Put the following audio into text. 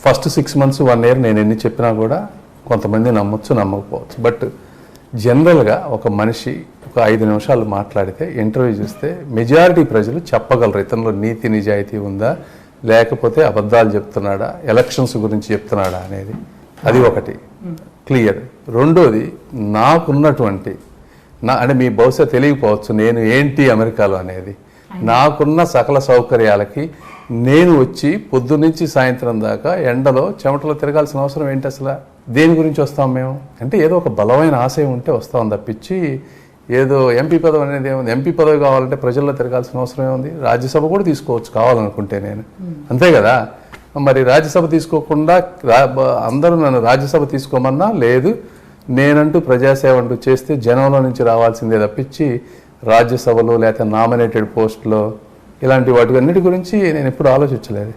First 6 months 1 year నేను ఎన్ని చెప్పినా కూడా కొంతమంది నమ్మొచ్చు నమ్మకపోవచ్చు. బట్ జనరల్గా ఒక మనిషి ఒక 5 నిమిషాలు మాట్లాడితే ఇంటర్వ్యూ చూస్తే మెజారిటీ ప్రజలు చెప్పగలరు ఇతనిలో నీతి నిజాయితీ ఉందా, లేకపోతే అబద్ధాలు చెప్తున్నాడా, ఎలక్షన్స్ గురించి చెప్తున్నాడా అనేది. అది ఒకటి క్లియర్. రెండోది నాకున్నటువంటి అంటే మీ బహుశా తెలియకపోవచ్చు నేను ఏంటి అమెరికాలో అనేది. నాకున్న సకల సౌకర్యాలకి నేను వచ్చి పొద్దున్నుంచి సాయంత్రం దాకా ఎండలో చెమటలో తిరగాల్సిన అవసరం ఏంటి అసలు? దేని గురించి వస్తాం మేము అంటే ఏదో ఒక బలమైన ఆశయం ఉంటే వస్తాం తప్పించి ఏదో ఎంపీ పదవి అనేది ఏముంది. ఎంపీ పదవి కావాలంటే ప్రజల్లో తిరగాల్సిన అవసరం ఏముంది? రాజ్యసభ కూడా తీసుకోవచ్చు కావాలనుకుంటే నేను, అంతే కదా. మరి రాజ్యసభ తీసుకోకుండా అందరూ నన్ను రాజ్యసభ తీసుకోమన్నా లేదు, నేనంటూ ప్రజాసేవ అంటూ చేస్తే జనంలో నుంచి రావాల్సిందే తప్పించి రాజ్యసభలో లేకపోతే నామినేటెడ్ పోస్టులో ఇలాంటి వాటి అన్నిటి గురించి నేను ఎప్పుడు ఆలోచించలేదు.